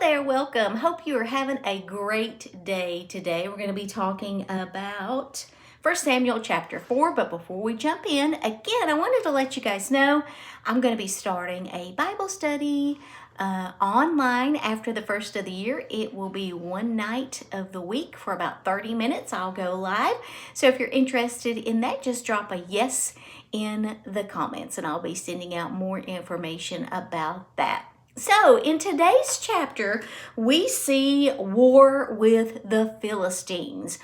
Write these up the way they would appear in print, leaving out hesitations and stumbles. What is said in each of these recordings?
there, welcome. Hope you are having a great day today. We're going to be talking about 1 Samuel chapter 4, but before we jump in, again, I wanted to let you guys know I'm going to be starting a Bible study online after the first of the year. It will be one night of the week for about 30 minutes. I'll go live. So if you're interested in that, just drop a yes in the comments and I'll be sending out more information about that. So in today's chapter, we see war with the Philistines.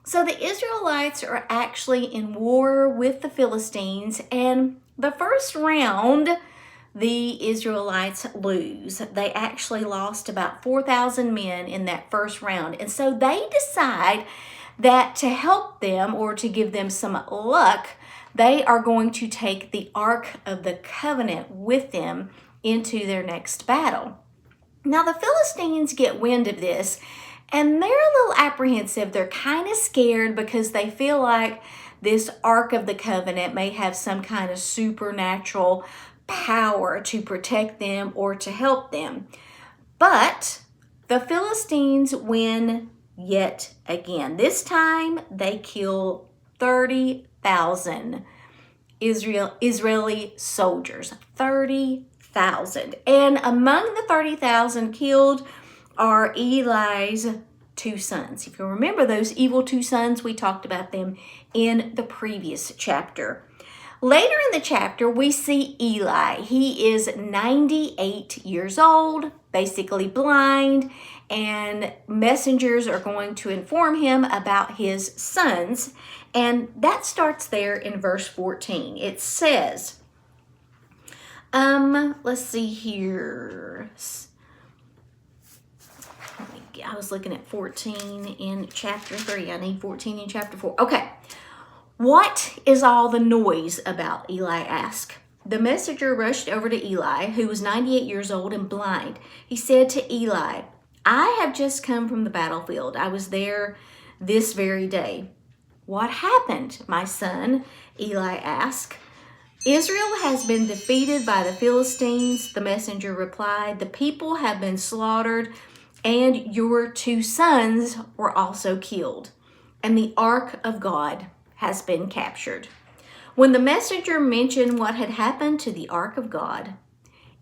So the Israelites are actually in war with the Philistines, and the first round, the Israelites lose. They actually lost about 4,000 men in that first round. And so they decide that to help them or to give them some luck, they are going to take the Ark of the Covenant with them into their next battle. Now the Philistines get wind of this and they're a little apprehensive. They're kind of scared because they feel like this Ark of the Covenant may have some kind of supernatural power to protect them or to help them. But the Philistines win yet again. This time they kill 30,000 Israeli soldiers. 30,000. And among the 30,000 killed are Eli's two sons. If you remember those evil two sons, we talked about them in the previous chapter. Later in the chapter, we see Eli. He is 98 years old, basically blind, and messengers are going to inform him about his sons. And that starts there in verse 14. It says, let's see here. I was looking at 14 in chapter 3. I need 14 in chapter 4. Okay. What is all the noise about? Eli asked. The messenger rushed over to Eli, who was 98 years old and blind. He said to Eli, I have just come from the battlefield. I was there this very day. What happened, my son? Eli asked. Israel has been defeated by the Philistines, the messenger replied. The people have been slaughtered, and your two sons were also killed, and the Ark of God has been captured. When the messenger mentioned what had happened to the Ark of God,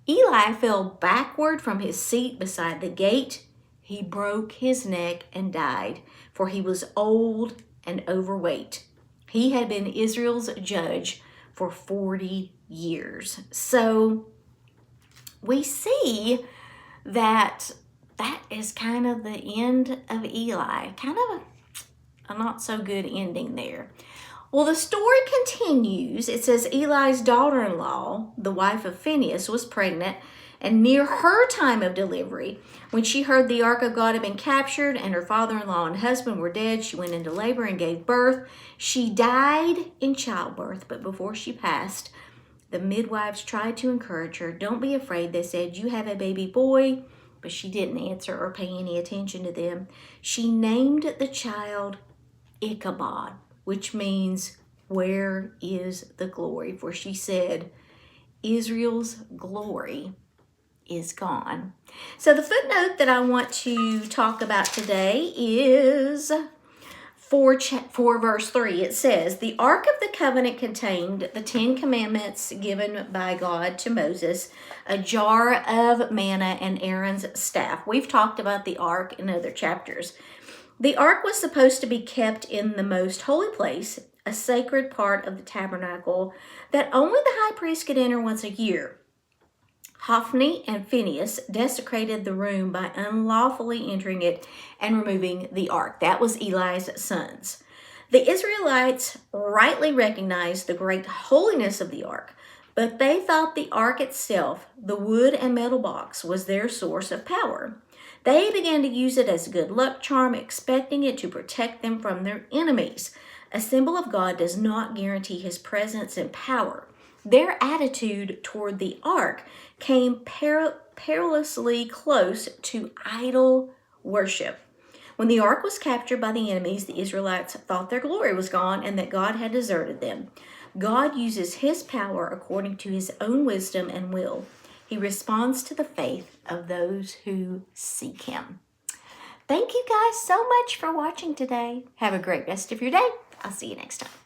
Eli fell backward from his seat beside the gate. He broke his neck and died, for he was old and overweight. He had been Israel's judge for 40 years. So we see that is kind of the end of Eli. Kind of a not so good ending there. Well, the story continues. It says Eli's daughter-in-law, the wife of Phinehas, was pregnant, and near her time of delivery, when she heard the Ark of God had been captured and her father-in-law and husband were dead, she went into labor and gave birth. She died in childbirth, but before she passed, the midwives tried to encourage her. Don't be afraid, they said. You have a baby boy. But she didn't answer or pay any attention to them. She named the child Ichabod, which means, where is the glory? For she said, Israel's glory is gone. So the footnote that I want to talk about today is for verse 3. It says, the Ark of the Covenant contained the 10 commandments given by God to Moses, a jar of manna, and Aaron's staff. We've talked about the Ark in other chapters. The Ark was supposed to be kept in the most holy place, a sacred part of the tabernacle that only the high priest could enter once a year. Hophni and Phinehas desecrated the room by unlawfully entering it and removing the ark. That was Eli's sons. The Israelites rightly recognized the great holiness of the ark, but they thought the ark itself, the wood and metal box, was their source of power. They began to use it as a good luck charm, expecting it to protect them from their enemies. A symbol of God does not guarantee his presence and power. Their attitude toward the ark came perilously close to idol worship. When the ark was captured by the enemies, the Israelites thought their glory was gone and that God had deserted them. God uses his power according to his own wisdom and will. He responds to the faith of those who seek him. Thank you guys so much for watching today. Have a great rest of your day. I'll see you next time.